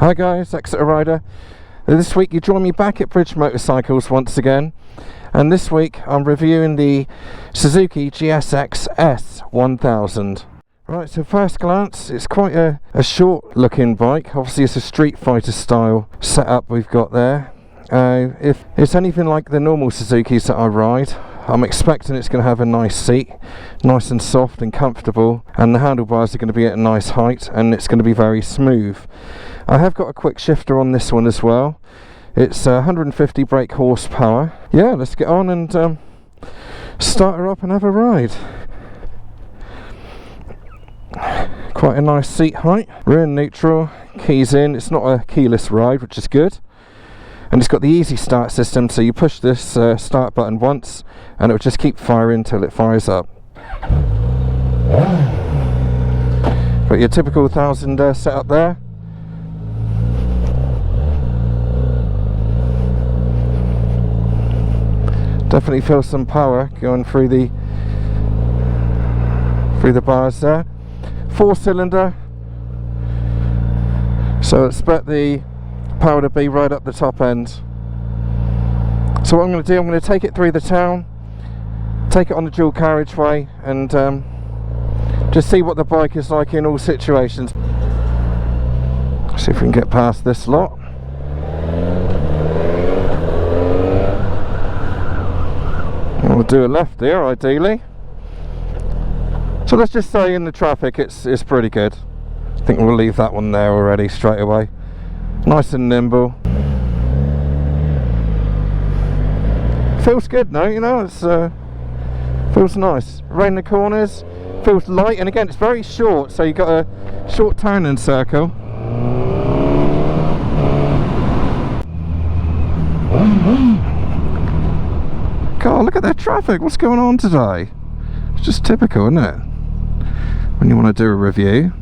Hi guys, Exeter Rider. This week you join me back at Bridge Motorcycles once again, and this week I'm reviewing the Suzuki GSX S1000. Right, so first glance, it's quite a short looking bike. Obviously it's a Street Fighter style setup we've got there. If it's anything like the normal Suzukis that I ride, I'm expecting it's going to have a nice seat, nice and soft and comfortable, and the handlebars are going to be at a nice height, and it's going to be very smooth. I have got a quick shifter on this one as well. It's 150 brake horsepower. Yeah, let's get on and start her up and have a ride. Quite a nice seat height. Rear neutral, keys in. It's not a keyless ride, which is good. And it's got the easy start system, so you push this start button once and it will just keep firing until it fires up. Got your typical 1000 setup there. Definitely feel some power going through the bars there. 4-cylinder, so expect the power to be right up the top end. So what I'm going to do, I'm going to take it through the town, take it on the dual carriageway, and just see what the bike is like in all situations. See if we can get past this lot. We'll do a left here ideally. So let's just say in the traffic it's pretty good. I think we'll leave that one there already straight away. Nice and nimble. Feels good now, you know, it's feels nice. Around the corners, feels light, and again it's very short, so you've got a short turning circle. God, look at that traffic, what's going on today? It's just typical, isn't it? When you want to do a review.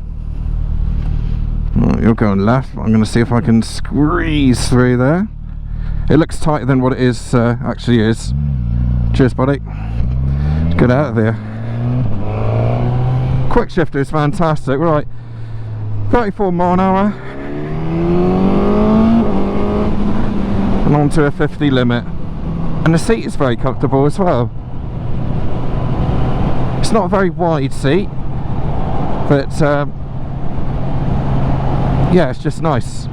You're going left. I'm going to see if I can squeeze through there. It looks tighter than what it is actually is. Cheers, buddy. Let's get out of here. Quick shifter is fantastic. Right, 34 mile an hour and on to a 50 limit. And the seat is very comfortable as well. It's not a very wide seat, but yeah, it's just nice.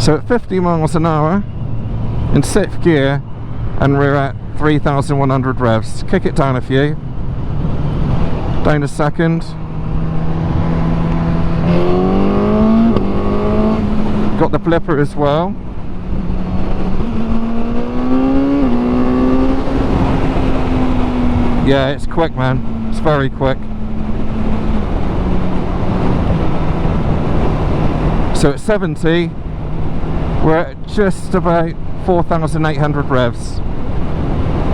So at 50 miles an hour in 6th gear, and we're at 3,100 revs. Kick it down a few. Down a second. Got the blipper as well. Yeah, it's quick, man. It's very quick. So at 70, we're at just about 4,800 revs.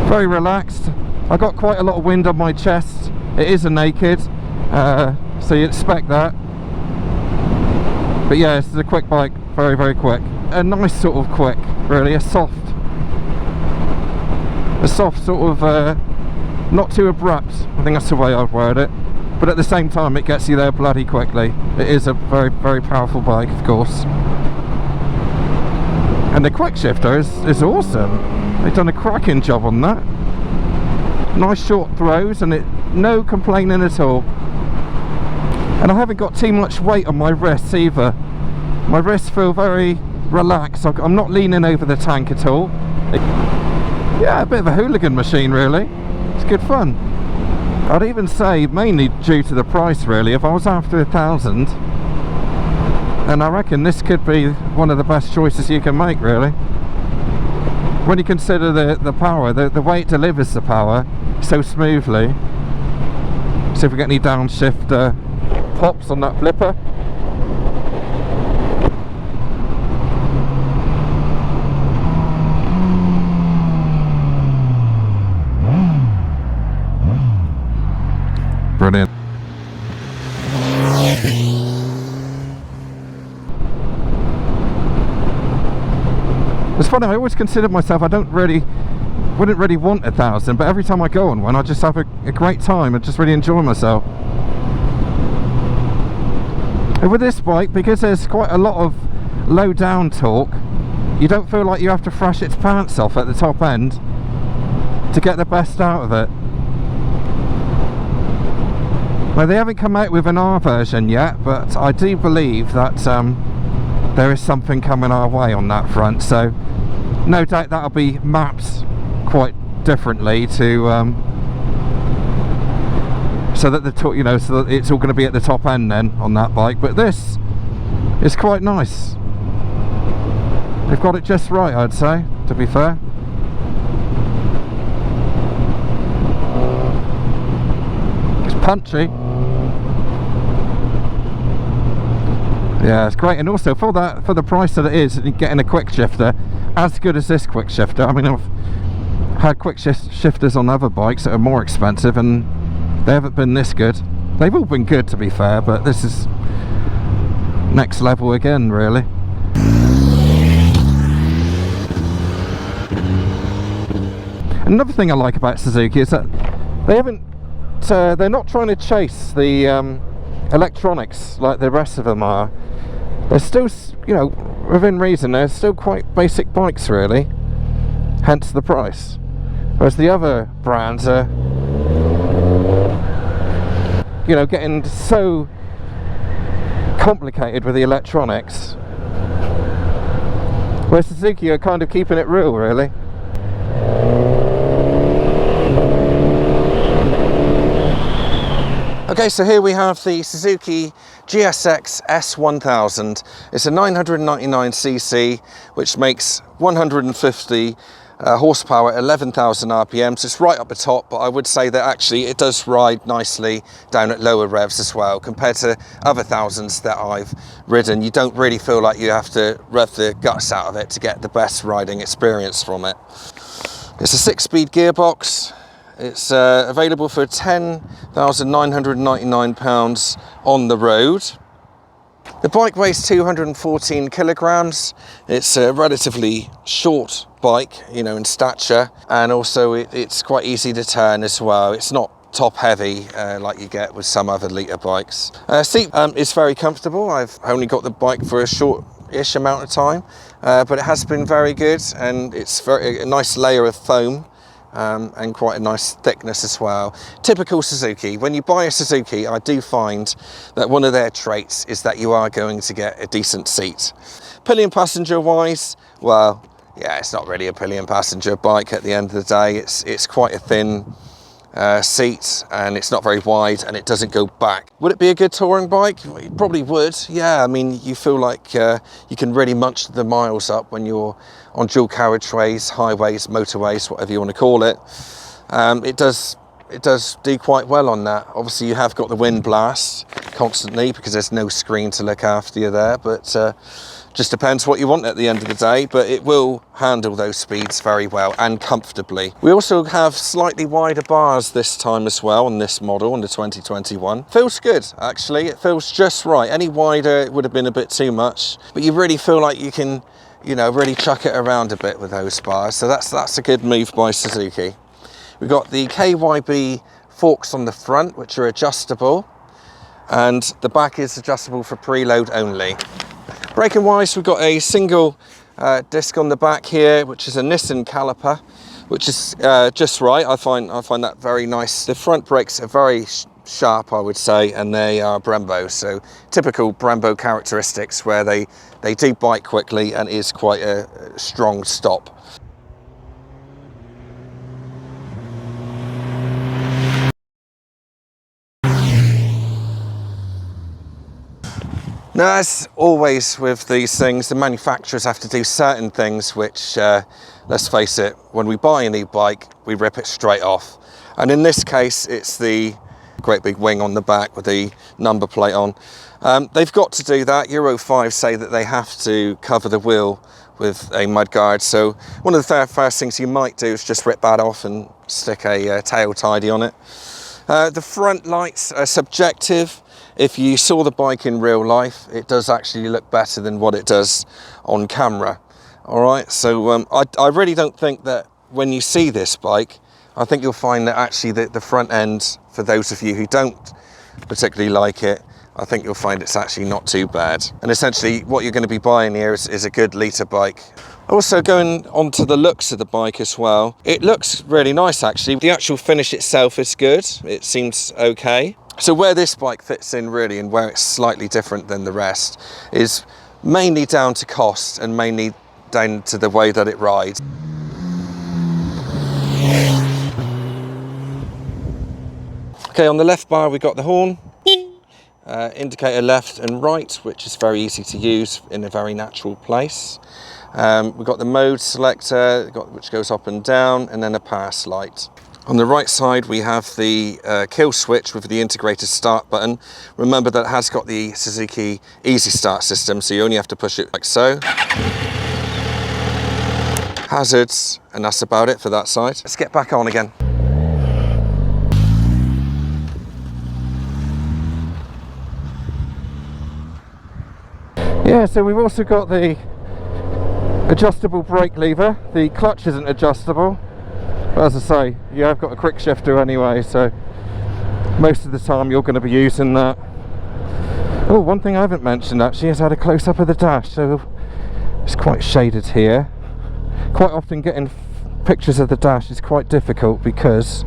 Very relaxed. I got quite a lot of wind on my chest. It is a naked, so you expect that. But yeah, it's a quick bike. Very, very quick. A nice sort of quick, really. A soft sort of, not too abrupt. I think that's the way I've worded it. But at the same time, it gets you there bloody quickly. It is a very, very powerful bike, of course. And the quick shifter is awesome. They've done a cracking job on that. Nice short throws, and no complaining at all. And I haven't got too much weight on my wrists either. My wrists feel very relaxed. I'm not leaning over the tank at all. Yeah, a bit of a hooligan machine, really. It's good fun. I'd even say mainly due to the price, really. If I was after 1,000, then I reckon this could be one of the best choices you can make, really. When you consider the power, the way it delivers the power so smoothly. See if we get any downshift pops on that flipper. Brilliant. It's funny, I always considered myself, wouldn't really want 1,000, but every time I go on one I just have a great time and just really enjoy myself. And with this bike, because there's quite a lot of low down torque, you don't feel like you have to thrash its pants off at the top end to get the best out of it. Well, they haven't come out with an R version yet, but I do believe that there is something coming our way on that front, so no doubt that'll be mapped quite differently to so that so that it's all going to be at the top end then on that bike. But this is quite nice. They've got it just right, I'd say, to be fair. It's punchy. Yeah, it's great, and also for the price that it is, and getting a quick shifter as good as this quick shifter. I mean, I've had quick shifters on other bikes that are more expensive, and they haven't been this good. They've all been good, to be fair, but this is next level again, really. Another thing I like about Suzuki is that they're not trying to chase the electronics like the rest of them are. They're still, within reason, they're still quite basic bikes, really, hence the price. Whereas the other brands are, getting so complicated with the electronics, whereas Suzuki are kind of keeping it real, really. Okay, so here we have the Suzuki GSX S1000. It's a 999cc, which makes 150 horsepower, 11,000 RPM, so it's right up the top, but I would say that actually it does ride nicely down at lower revs as well. Compared to other thousands that I've ridden, you don't really feel like you have to rev the guts out of it to get the best riding experience from it. It's a 6-speed gearbox. It's available for £10,999 on the road. The bike weighs 214 kilograms. It's a relatively short bike, in stature, and also it's quite easy to turn as well. It's not top heavy like you get with some other litre bikes. Seat is very comfortable. I've only got the bike for a short-ish amount of time, but it has been very good, and it's a nice layer of foam. And quite a nice thickness as well. Typical Suzuki. When you buy a Suzuki, I do find that one of their traits is that you are going to get a decent seat. Pillion passenger wise, well, yeah, it's not really a pillion passenger bike at the end of the day. It's quite a thin seat, and it's not very wide, and it doesn't go back. Would it be a good touring bike? It probably would, yeah. I mean, you feel like you can really munch the miles up when you're on dual carriageways, highways, motorways, whatever you want to call it. It does do quite well on that. Obviously, you have got the wind blast constantly because there's no screen to look after you there, but just depends what you want at the end of the day, but it will handle those speeds very well and comfortably. We also have slightly wider bars this time as well on this model, on the 2021. Feels good, actually. It feels just right. Any wider, it would have been a bit too much, but you really feel like you can, really chuck it around a bit with those bars. So that's a good move by Suzuki. We've got the KYB forks on the front, which are adjustable, and the back is adjustable for preload only. Braking wise, we've got a single disc on the back here, which is a Nissan caliper, which is just right. I find that very nice. The front brakes are very sharp, I would say, and they are Brembo, so typical Brembo characteristics where they do bite quickly and is quite a strong stop. Now, as always with these things, the manufacturers have to do certain things which, let's face it, when we buy a new bike, we rip it straight off. And in this case, it's the great big wing on the back with the number plate on. They've got to do that. Euro 5 say that they have to cover the wheel with a mudguard. So one of the first things you might do is just rip that off and stick a tail tidy on it. The front lights are subjective. If you saw the bike in real life, it does actually look better than what it does on camera. All right, so I really don't think that when you see this bike, I think you'll find that actually the front end, for those of you who don't particularly like it, I think you'll find it's actually not too bad. And essentially what you're going to be buying here is a good litre bike. Also, going on to the looks of the bike as well, it looks really nice actually. The actual finish itself is good, it seems okay. So where this bike fits in really, and where it's slightly different than the rest, is mainly down to cost and mainly down to the way that it rides. Okay, on the left bar we've got the horn, indicator left and right, which is very easy to use in a very natural place. We've got the mode selector, which goes up and down, and then a pass light. On the right side we have the kill switch with the integrated start button. Remember that it has got the Suzuki Easy Start system, so you only have to push it like so. Hazards, and that's about it for that side. Let's get back on again. Yeah, so we've also got the adjustable brake lever. The clutch isn't adjustable, but as I say, you have got a quick shifter anyway, so most of the time you're going to be using that. Oh, one thing I haven't mentioned actually is I had a close-up of the dash, so it's quite shaded here. Quite often getting pictures of the dash is quite difficult because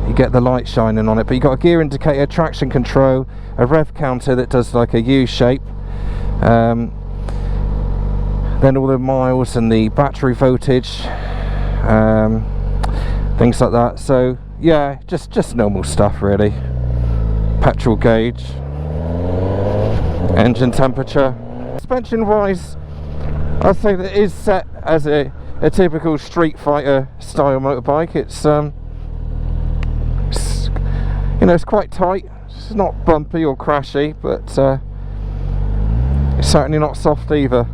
you get the light shining on it, but you've got a gear indicator, traction control, a rev counter that does like a U shape, then all the miles and the battery voltage, things like that. So yeah, just normal stuff really. Petrol gauge, engine temperature. Suspension wise, I'd say that it is set as a typical Street Fighter style motorbike. It's you know, it's quite tight. It's not bumpy or crashy, but it's certainly not soft either.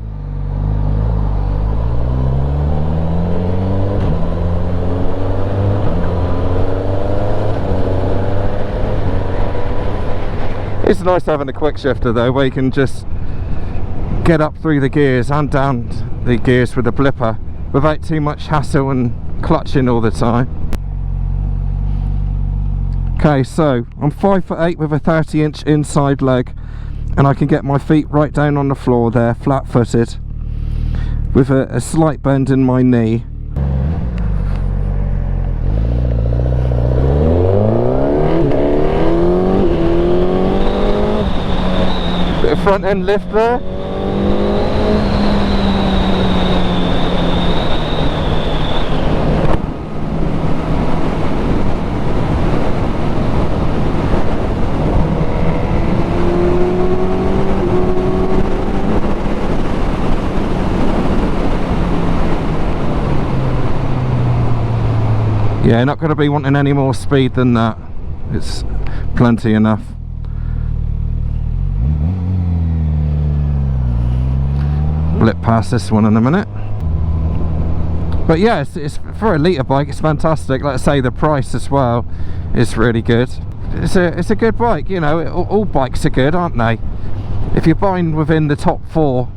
It's nice having a quick shifter though, where you can just get up through the gears and down the gears with a blipper without too much hassle and clutching all the time. Okay, so I'm 5'8" with a 30-inch inside leg, and I can get my feet right down on the floor there, flat-footed, with a slight bend in my knee. Bit of front end lift there. Yeah, not going to be wanting any more speed than that. It's plenty enough. Blip past this one in a minute. But yeah, it's for a litre bike, it's fantastic. Like I say, the price as well is really good. It's a good bike, you know. All bikes are good, aren't they? If you're buying within the top 4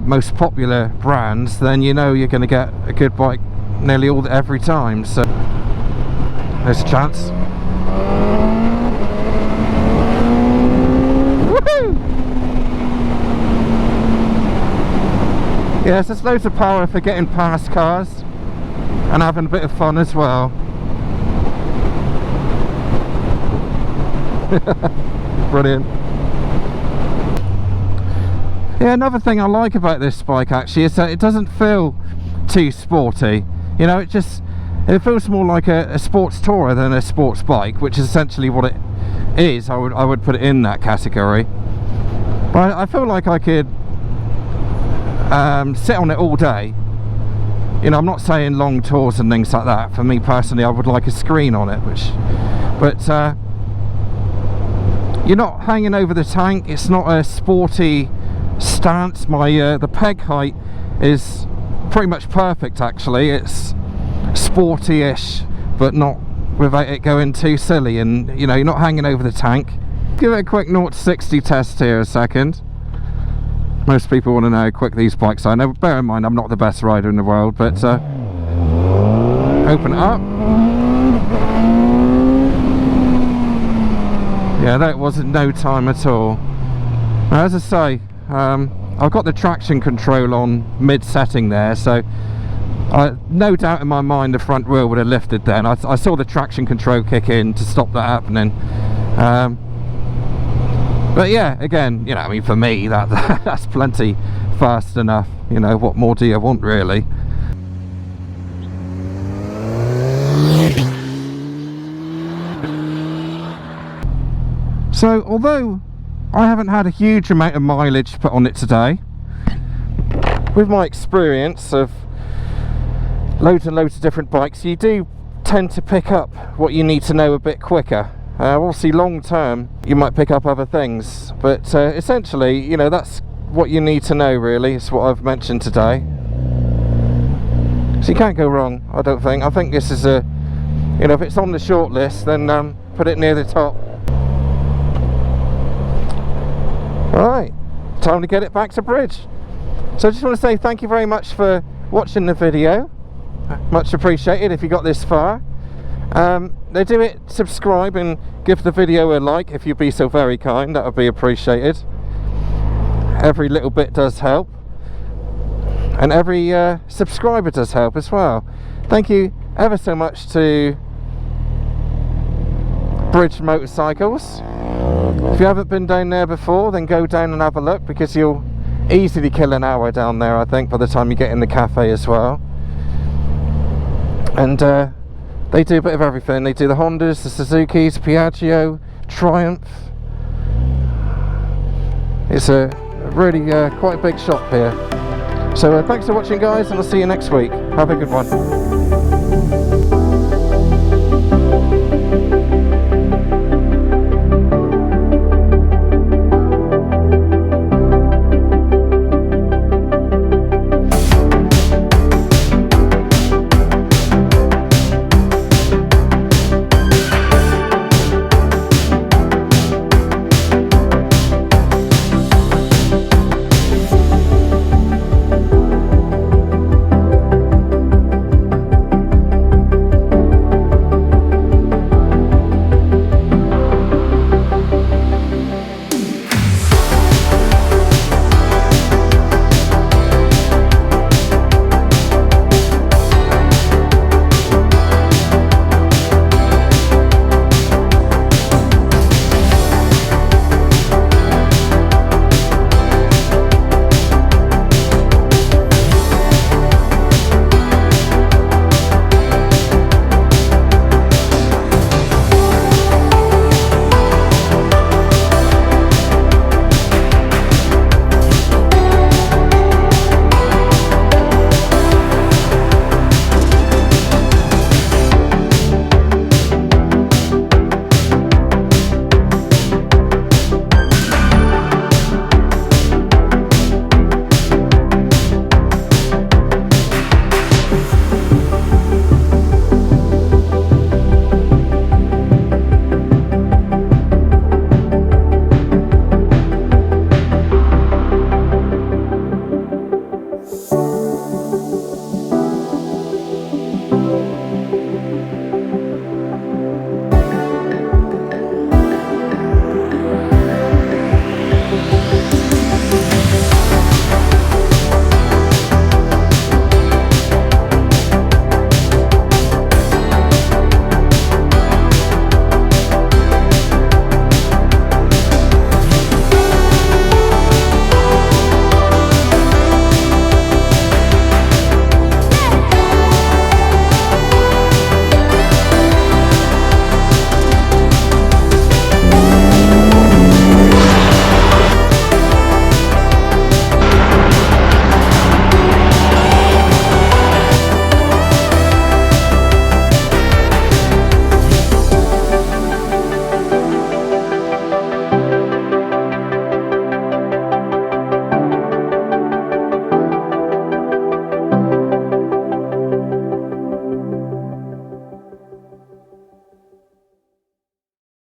most popular brands, then you know you're going to get a good bike nearly every time. So there's a chance. Woohoo! Yes, there's loads of power for getting past cars and having a bit of fun as well. Brilliant. Yeah, another thing I like about this bike actually is that it doesn't feel too sporty. You know, it feels more like a sports tourer than a sports bike, which is essentially what it is. I would put it in that category. But I feel like I could sit on it all day. You know, I'm not saying long tours and things like that. For me personally, I would like a screen on it, but you're not hanging over the tank. It's not a sporty stance. The peg height is pretty much perfect actually. It's sporty-ish, but not without it going too silly, and you know, you're not hanging over the tank. Give it a quick 0 to 60 test here a second. Most people want to know how quick these bikes are. Now bear in mind, I'm not the best rider in the world, but open it up. Yeah, that wasn't no time at all. Now, as I say, I've got the traction control on mid-setting there, so no doubt in my mind the front wheel would have lifted then. I saw the traction control kick in to stop that happening. But yeah, again, you know, I mean, for me, that's plenty fast enough. You know, what more do you want, really? So, although I haven't had a huge amount of mileage put on it today, with my experience of loads and loads of different bikes, you do tend to pick up what you need to know a bit quicker. Obviously long term you might pick up other things, but essentially, you know, that's what you need to know, really. It's what I've mentioned today, so you can't go wrong, I don't think. I think this is a, you know, if it's on the short list, then put it near the top. Alright, time to get it back to bridge. So I just want to say thank you very much for watching the video. Much appreciated if you got this far. Do it, subscribe and give the video a like if you'd be so very kind. That would be appreciated. Every little bit does help, and every subscriber does help as well. Thank you ever so much to Bridge Motorcycles. If you haven't been down there before, then go down and have a look, because you'll easily kill an hour down there, I think, by the time you get in the cafe as well. And they do a bit of everything. They do the Hondas, the Suzukis, Piaggio, Triumph. It's a really quite a big shop here. So thanks for watching, guys, and I'll see you next week. Have a good one.